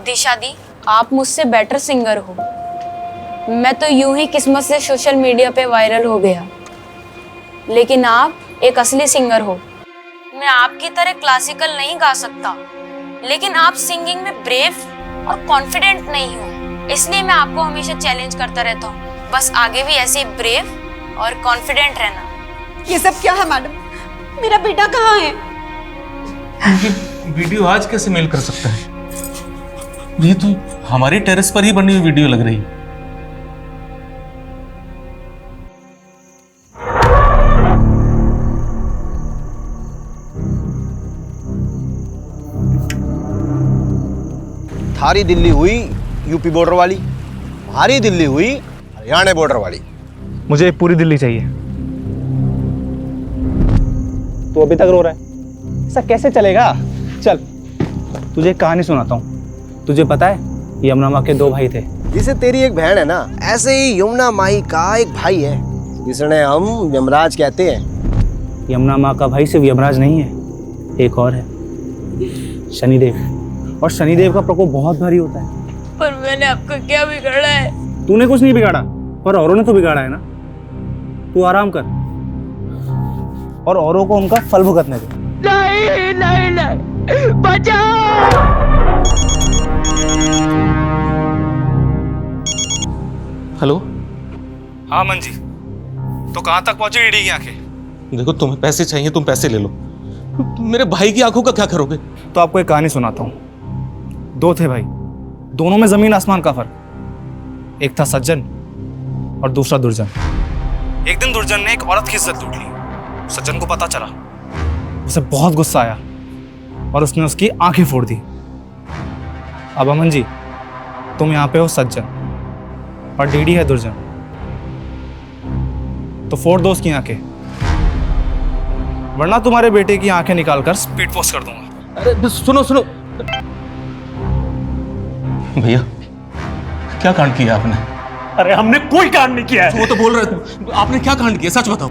दिशा दी, आप मुझसे बेटर सिंगर हो। मैं तो यूं ही किस्मत से सोशल मीडिया पे वायरल हो गया, लेकिन आप एक असली सिंगर हो। मैं आपकी तरह क्लासिकल नहीं गा सकता, लेकिन आप सिंगिंग में ब्रेव और कॉन्फिडेंट नहीं हो, इसलिए मैं आपको हमेशा चैलेंज करता रहता हूँ। बस आगे भी ऐसे ब्रेव और कॉन्फिडेंट रहना। ये सब क्या है मैडम? मेरा बेटा कहाँ है? वीडियो आज कैसे मेल कर सकता है? ये तो हमारी टेरेस पर ही बनी हुई वीडियो लग रही है। थारी दिल्ली हुई यूपी बॉर्डर वाली, हमारी दिल्ली हुई हरियाणा बॉर्डर वाली। मुझे पूरी दिल्ली चाहिए। तू अभी तक रो रहा है? ऐसा कैसे चलेगा? चल तुझे एक कहानी सुनाता हूँ। तुझे पता है यमुना माँ के दो भाई थे। जिसे तेरी एक बहन है ना, ऐसे ही यमुना माई का एक भाई है जिसने हम यमराज कहते हैं। यमुना माँ का भाई सिर्फ यमराज नहीं है, एक और है, शनिदेव। और शनिदेव का प्रकोप बहुत भारी होता है। पर मैंने आपको क्या बिगाड़ा है? तूने कुछ नहीं बिगाड़ा, पर औरों ने तो बिगाड़ा है ना। तू आराम कर और औरों को उनका फल भुगतने दे। नहीं नहीं नहीं, बचाओ। हेलो। हाँ मन जी, तो कहाँ तक पहुंची ईडी की आंखें? देखो तुम्हें पैसे चाहिए, तुम पैसे ले लो। मेरे भाई की आंखों का क्या करोगे? तो आपको एक कहानी सुनाता हूँ। दो थे भाई, दोनों में जमीन आसमान का फर्क। एक था सज्जन और दूसरा दुर्जन। एक दिन दुर्जन ने एक औरत की इज्जत लूट ली। सज्जन को पता चला, उसे बहुत गुस्सा आया और उसने उसकी आंखें फोड़ दी। अब अमन जी, तुम यहाँ पे हो सज्जन और डीडी है दुर्जन, तो फोड़ दो उसकी आंखें, वरना तुम्हारे बेटे की आंखें निकालकर स्पीड पोस्ट कर दूंगा। अरे सुनो सुनो भैया, क्या कांड किया आपने? अरे हमने कोई कांड नहीं किया है। वो तो बोल रहे थे, आपने क्या कांड किया? सच बताओ।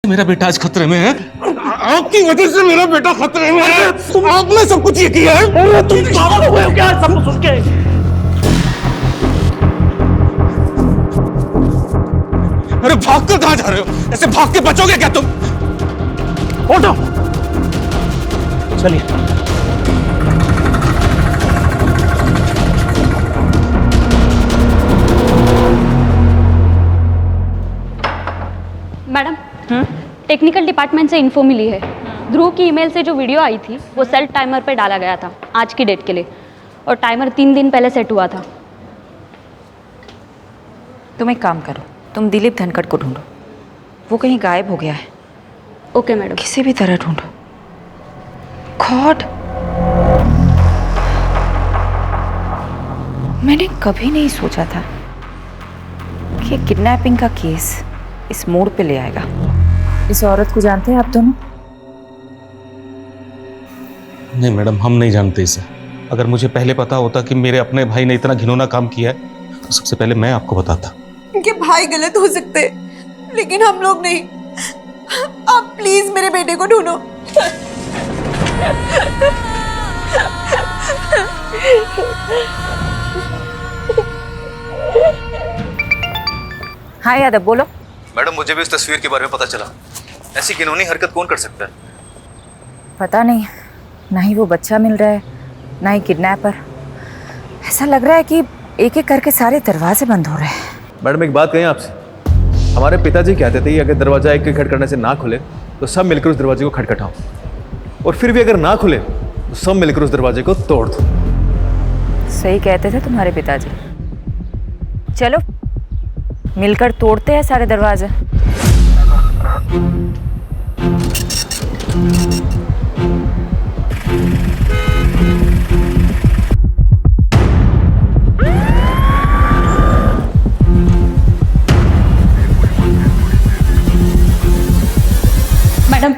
मेरा बेटा आज खतरे में है। आपकी वजह से मेरा बेटा खतरे में है। आपने सब कुछ ये किया है। तुम पागल हो गए हो क्या सब कुछ सुन के? अरे भाग कर कहां जा रहे हो? ऐसे भाग के बचोगे क्या तुम? उठो, चलिए। मैडम, टेक्निकल डिपार्टमेंट से इन्फो मिली है। ध्रुव की ईमेल से जो वीडियो आई थी वो सेल्फ टाइमर पे डाला गया था आज की डेट के लिए, और टाइमर 3 दिन पहले सेट हुआ था। तुम एक काम करो, तुम दिलीप धनखड़ को ढूंढो, वो कहीं गायब हो गया है। Okay madam. किसी भी तरह ढूंढो। गॉड, मैंने कभी नहीं सोचा था कि किडनैपिंग का केस इस मोड़ पे ले आएगा। इस औरत को जानते हैं आप दोनों? नहीं मैडम, हम नहीं जानते इसे। अगर मुझे पहले पता होता कि मेरे अपने भाई ने इतना घिनौना काम किया है तो सबसे पहले मैं आपको बताता। उनके भाई गलत हो सकते लेकिन हम लोग नहीं। आप प्लीज मेरे बेटे को ढूंढो। हाँ यादव, बोलो। मैडम, मुझे भी उस तस्वीर के बारे में पता चला। ऐसी घिनौनी हरकत कौन कर सकता है? पता नहीं, ना ही वो बच्चा मिल रहा है, ना ही किडनैपर। ऐसा लग रहा है कि एक एक करके सारे दरवाजे बंद हो रहे हैं। मैडम, एक बात कहें आपसे। हमारे पिताजी कहते थे कि अगर दरवाजा एक एक खटखटाने से ना खुले तो सब मिलकर उस दरवाजे को खटखटाओ, और फिर भी अगर ना खुले तो सब मिलकर उस दरवाजे को तोड़ दो। सही कहते थे तुम्हारे पिताजी। चलो मिलकर तोड़ते हैं सारे दरवाजे। मैडम,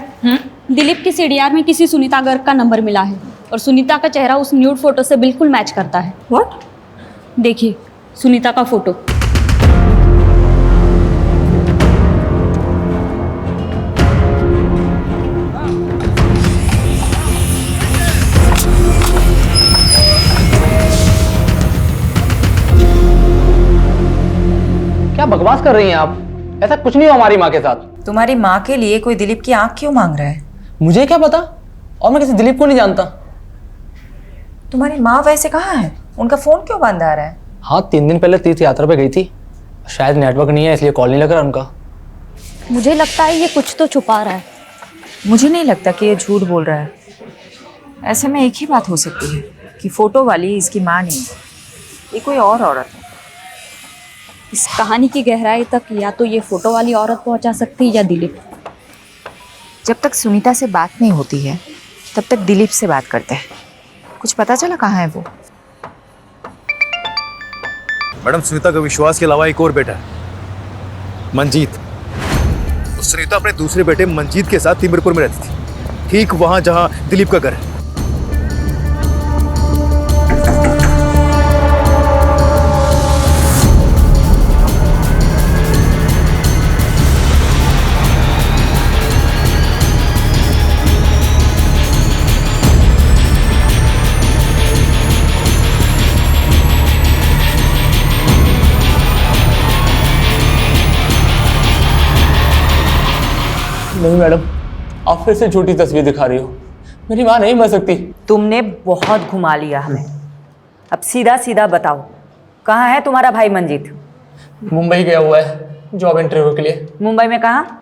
दिलीप की सीडीआर में किसी सुनीता गर्ग का नंबर मिला है, और सुनीता का चेहरा उस न्यूड फोटो से बिल्कुल मैच करता है। व्हाट? देखिए सुनीता का फोटो। क्या बकवास कर रही हैं आप? ऐसा कुछ नहीं हो हमारी माँ के साथ। तुम्हारी माँ के लिए कोई दिलीप की आंख क्यों मांग रहा है? मुझे क्या पता, और मैं किसी दिलीप को नहीं जानता। तुम्हारी माँ वैसे कहाँ है? उनका फोन क्यों बंद आ रहा है? हाँ, 3 दिन पहले तीर्थ यात्रा पे गई थी, शायद नेटवर्क नहीं है इसलिए कॉल नहीं लग रहा उनका। मुझे लगता है ये कुछ तो छुपा रहा है। मुझे नहीं लगता कि ये झूठ बोल रहा है। ऐसे में एक ही बात हो सकती है कि फोटो वाली इसकी माँ नहीं, ये कोई और औरत है। इस कहानी की गहराई तक या तो ये फोटो वाली औरत पहुंचा सकती है या दिलीप। जब तक सुनीता से बात नहीं होती है तब तक दिलीप से बात करते हैं। कुछ पता चला कहाँ है वो? मैडम, सुनीता का विश्वास के अलावा एक और बेटा है, मंजीत। तो सुनीता अपने दूसरे बेटे मंजीत के साथ तिमिरपुर में रहती थी, ठीक वहां जहां दिलीप का घर है। नहीं मैडम, आप फिर से झूठी तस्वीर दिखा रही हो। मेरी माँ नहीं मर सकती। तुमने बहुत घुमा लिया हमें। अब सीधा सीधा बताओ, कहाँ है तुम्हारा भाई मंजीत? मुंबई गया हुआ है जॉब इंटरव्यू के लिए। मुंबई में कहाँ?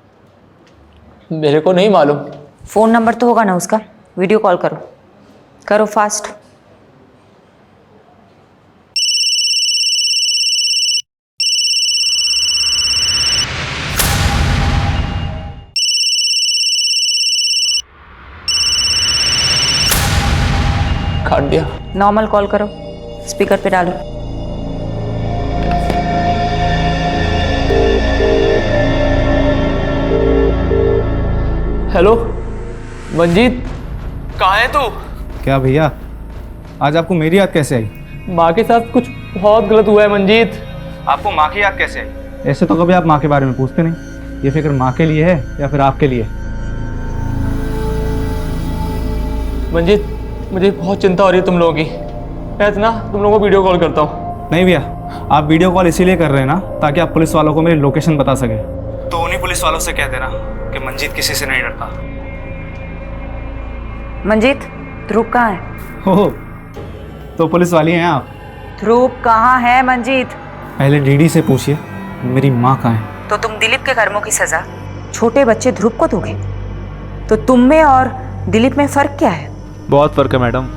मेरे को नहीं मालूम। फ़ोन नंबर तो होगा ना उसका? वीडियो कॉल करो, करो फास्ट। काट दिया। नॉर्मल कॉल करो, स्पीकर पे डालो। हेलो मंजीत, कहाँ है तू? क्या भैया, आज आपको मेरी याद कैसे आई? माँ के साथ कुछ बहुत गलत हुआ है मंजीत। आपको माँ की याद कैसे आई? ऐसे तो कभी आप माँ के बारे में पूछते नहीं। ये फिक्र माँ के लिए है या फिर आपके लिए? मंजीत, मुझे बहुत चिंता हो रही है तुम लोगों की। मैं इतना तुम लोगों को वीडियो कॉल करता हूँ। नहीं भैया, आप वीडियो कॉल इसीलिए कर रहे हैं ना ताकि आप पुलिस वालों को मेरी लोकेशन बता सके। तो उन्हीं पुलिस वालों से कह देना कि मंजीत किसी से नहीं डरता। मंजीत, ध्रुव कहाँ है? हो तो पुलिस वाली हैं आप? ध्रुव कहाँ है मंजीत? पहले डीडी से पूछिए मेरी माँ कहाँ है। तो तुम दिलीप के कर्मों की सजा छोटे बच्चे ध्रुव को दोगे? तो तुम में और दिलीप में फर्क क्या है? बहुत फर्क है मैडम।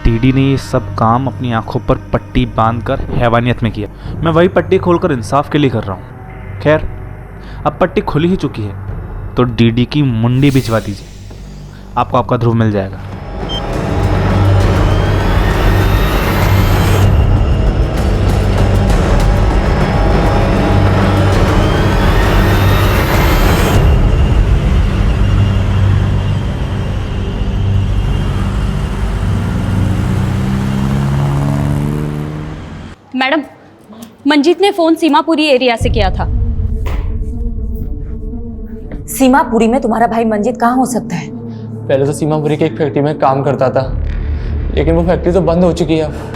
डीडी ने ये सब काम अपनी आंखों पर पट्टी बांधकर हैवानियत में किया। मैं वही पट्टी खोलकर इंसाफ के लिए कर रहा हूँ। खैर, अब पट्टी खुली ही चुकी है तो डीडी की मुंडी भिजवा दीजिए, आपको आपका ध्रुव मिल जाएगा। मैडम, मंजीत ने फोन सीमापुरी एरिया से किया था। सीमापुरी में तुम्हारा भाई मंजीत कहाँ हो सकता है? पहले तो सीमापुरी की एक फैक्ट्री में काम करता था, लेकिन वो फैक्ट्री तो बंद हो चुकी है अब।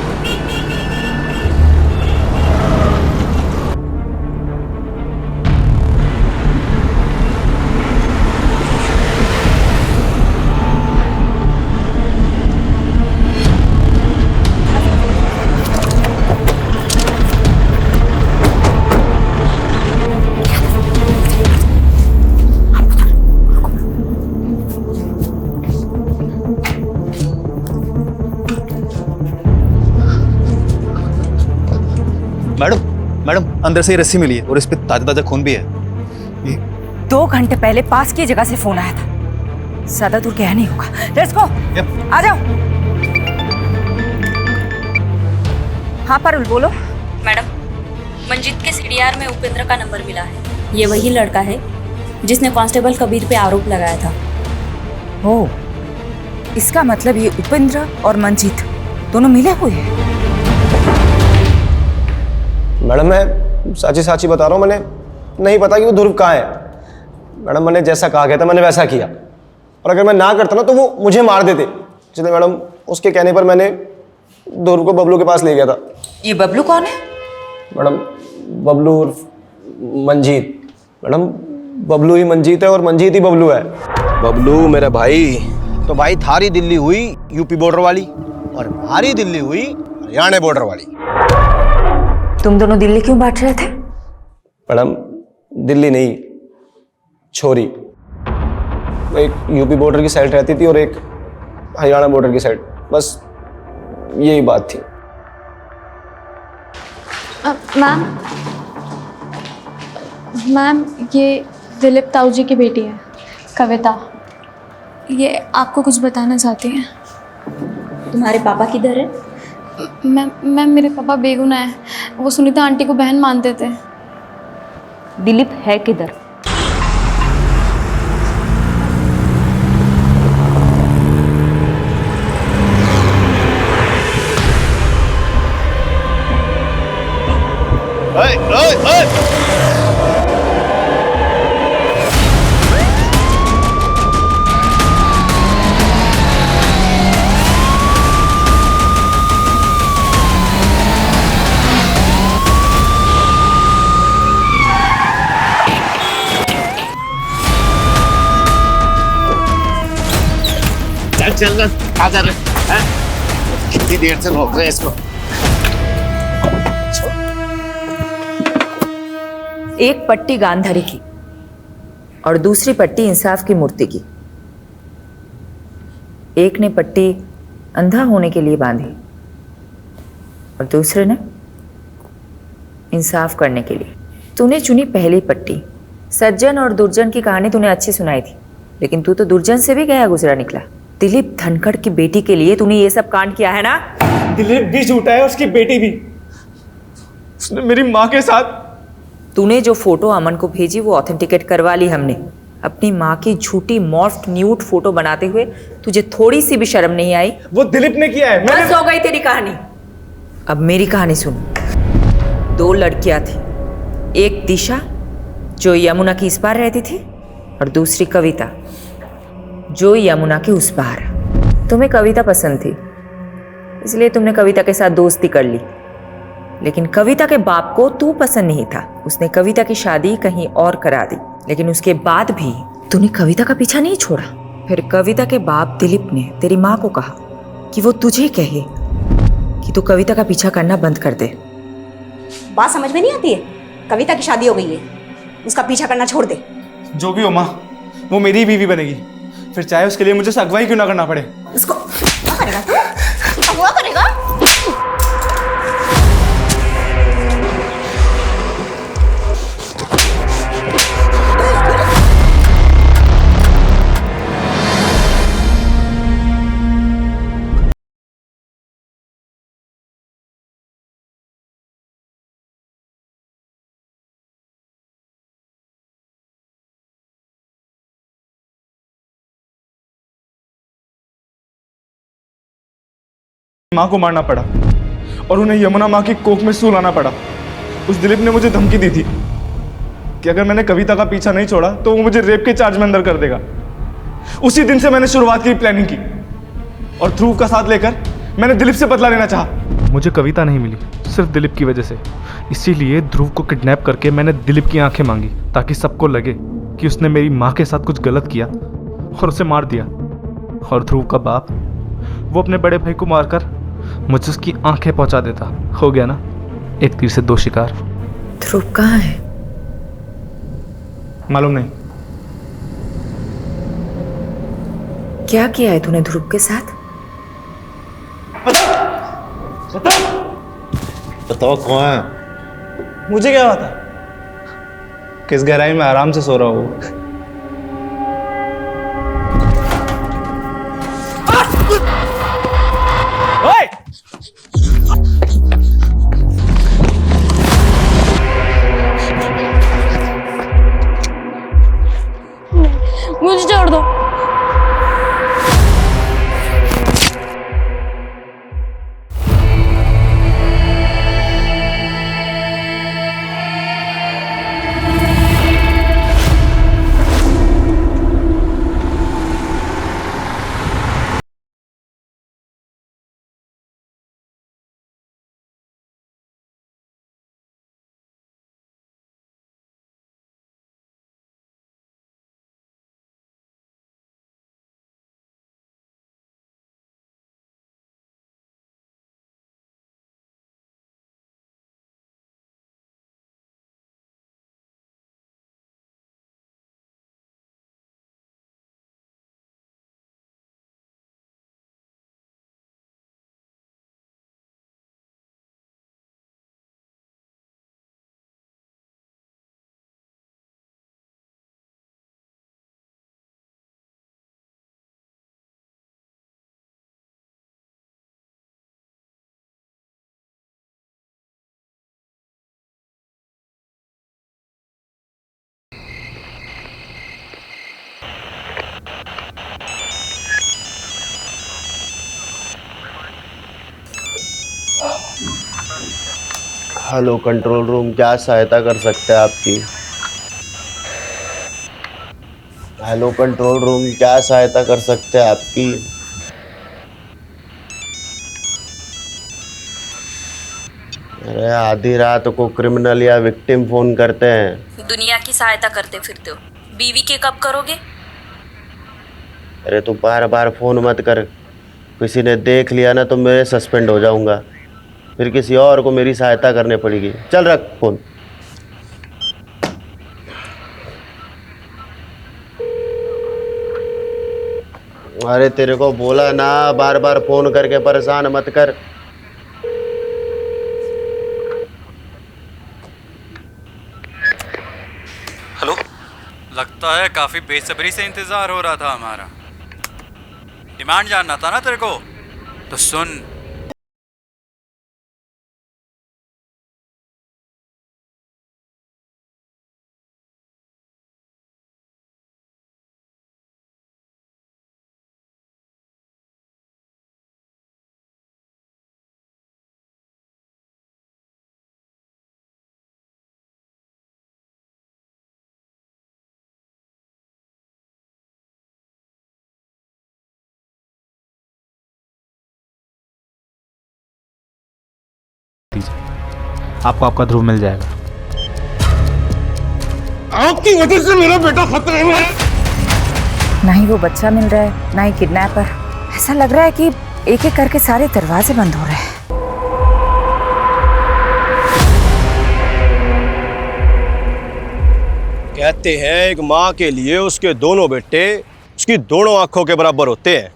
मैडम अंदर से ही रस्सी मिली है और इस पे ताजा ताजा खून भी है। 2 घंटे पहले पास की जगह से फोन आया था। ज्यादा दूर गया नहीं होगा। लेट्स गो, आ जाओ। हाँ पारुल, बोलो। मैडम, मंजीत के सीडीआर में उपेंद्र का नंबर मिला है। ये वही लड़का है जिसने कांस्टेबल कबीर पे आरोप लगाया था। ओ, इसका मतलब ये उपेंद्र और मंजीत दोनों मिले हुए हैं। मैडम, मैं साची साची बता रहा हूँ, मैंने नहीं पता कि वो ध्रुव कहाँ है। मैडम, मैंने जैसा कहा गया था मैंने वैसा किया, और अगर मैं ना करता ना तो वो मुझे मार देते। इसलिए मैडम उसके कहने पर मैंने ध्रुव को बबलू के पास ले गया था। ये बबलू कौन है? मैडम, बबलू उर्फ मंजीत। मैडम, बबलू ही मंजीत है और मंजीत ही बबलू है। बबलू मेरा भाई, तो भाई थारी दिल्ली हुई यूपी बॉर्डर वाली और हमारी दिल्ली हुई हरियाणा बॉर्डर वाली। तुम दोनों दिल्ली क्यों बांट रहे थे? मैडम, दिल्ली नहीं, छोरी। एक यूपी बॉर्डर की साइड रहती थी और एक हरियाणा बॉर्डर की साइड, बस यही बात थी। मैम, ये दिलीप ताऊ जी की बेटी है, कविता। ये आपको कुछ बताना चाहती हैं। तुम्हारे पापा किधर है? मैम, मेरे पापा बेगुनाह है। वो सुनीता आंटी को बहन मानते थे। दिलीप है किधर? चल आ जा रहे हैं, कितनी देर से रोक रहे हैं इसको। एक पट्टी गांधारी की और दूसरी पट्टी इंसाफ की मूर्ति की। एक ने पट्टी अंधा होने के लिए बांधी और दूसरे ने इंसाफ करने के लिए। तूने चुनी पहली पट्टी। सज्जन और दुर्जन की कहानी तूने अच्छी सुनाई थी, लेकिन तू तो दुर्जन से भी गया गुजरा निकला। दिलीप धनखड़ की बेटी के लिए तूने ये सब कांड किया है ना? दिलीप भी झूठा है, उसकी बेटी भी। उसने मेरी माँ के साथ। तूने जो फोटो अमन को भेजी वो ऑथेंटिकेट करवा ली हमने। अपनी माँ की झूठी मॉर्फ्ड न्यूड फोटो बनाते हुए तुझे थोड़ी सी भी शर्म नहीं आई? वो दिलीप ने किया है। बस हो गई तेरी कहानी। अब मेरी कहानी सुन। 2 लड़कियां थी, एक दिशा जो यमुना की इस पार रहती थी, और दूसरी कविता जो यमुना के उस पार। तुम्हें कविता पसंद थी, इसलिए तुमने कविता के साथ दोस्ती कर ली। लेकिन कविता के बाप को तू पसंद नहीं था। उसने कविता की शादी कहीं और करा दी, लेकिन उसके बाद भी तूने कविता का पीछा नहीं छोड़ा। फिर कविता के बाप दिलीप ने तेरी माँ को कहा कि वो तुझे कहे कि तू कविता का पीछा करना बंद कर दे। बात समझ में नहीं आती है? कविता की शादी हो गई है, उसका पीछा करना छोड़ दे। जो भी हो माँ, वो मेरी बीवी बनेगी, फिर चाहे उसके लिए मुझे अगवाई क्यों ना करना पड़े। उसको क्या करेगा तू? अगवा करेगा? माँ को मारना पड़ा और उन्हें यमुना माँ की कोख में सुलाना पड़ा। उस दिलीप ने मुझे धमकी दी थी कि अगर मैंने कविता का पीछा नहीं छोड़ा तो वो मुझे रेप के चार्ज में अंदर कर देगा। उसी दिन से मैंने शुरुआत की, प्लानिंग की, और ध्रुव का साथ लेकर मैंने दिलीप से बदला लेना चाहा। मुझे कविता नहीं मिली सिर्फ दिलीप की वजह से, इसीलिए ध्रुव को किडनैप करके मैंने दिलीप की आंखें मांगी ताकि सबको लगे कि उसने मेरी माँ के साथ कुछ गलत किया और उसे मार दिया। और ध्रुव का बाप, वो अपने बड़े भाई को मारकर मुझे उसकी आंखें पहुंचा देता। हो गया ना, एक तीर से दो शिकार। ध्रुव कहाँ है? मालूम नहीं। क्या किया है तूने ध्रुव के साथ? बताओ कौन है? मुझे क्या पता किस गहराई में आराम से सो रहा हूँ। मुझे छोड़ दो। हेलो कंट्रोल रूम, क्या सहायता कर सकते हैं आपकी? हेलो कंट्रोल रूम, क्या सहायता कर सकते हैं आपकी? अरे आधी रात को क्रिमिनल या विक्टिम फोन करते हैं। दुनिया की सहायता करते फिरते हो, बीवी के कब करोगे? अरे तू बार बार फोन मत कर, किसी ने देख लिया ना तो मैं सस्पेंड हो जाऊंगा, फिर किसी और को मेरी सहायता करनी पड़ेगी। चल रख फोन। अरे तेरे को बोला ना, बार बार फोन करके परेशान मत कर। हेलो, लगता है काफी बेसब्री से इंतजार हो रहा था हमारा। डिमांड जानना था ना तेरे को, तो सुन। आपको आपका ध्रुव मिल जाएगा। आपकी वजह से मेरा बेटा खतरे में है। ना ही वो बच्चा मिल रहा है, ना ही किडनैपर। ऐसा लग रहा है कि एक एक करके सारे दरवाजे बंद हो रहे हैं। कहते हैं एक माँ के लिए उसके दोनों बेटे उसकी दोनों आंखों के बराबर होते हैं,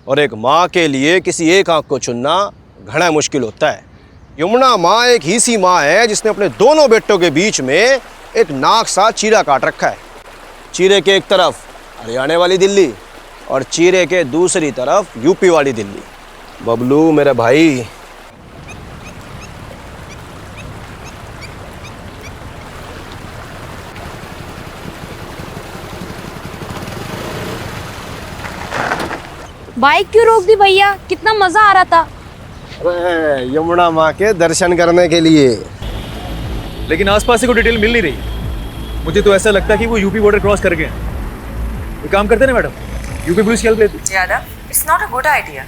और एक माँ के लिए किसी एक आंख को चुनना घना मुश्किल होता है। यमुना माँ एक ही सी माँ है जिसने अपने दोनों बेटों के बीच में एक नाक सा चीरा काट रखा है। चीरे के एक तरफ हरियाणा वाली दिल्ली और चीरे के दूसरी तरफ यूपी वाली दिल्ली। बबलू मेरे भाई, बाइक क्यों रोक दी भैया? कितना मजा आ रहा था। अरे यमुना माँ के दर्शन करने के लिए। लेकिन आसपास से कोई डिटेल मिल नहीं रही। मुझे तो ऐसा लगता है कि वो यूपी बॉर्डर क्रॉस कर गए हैं। एक काम करते ना मैडम, यूपी पुलिस की हेल्प लेते। Yadav, it's not a good idea.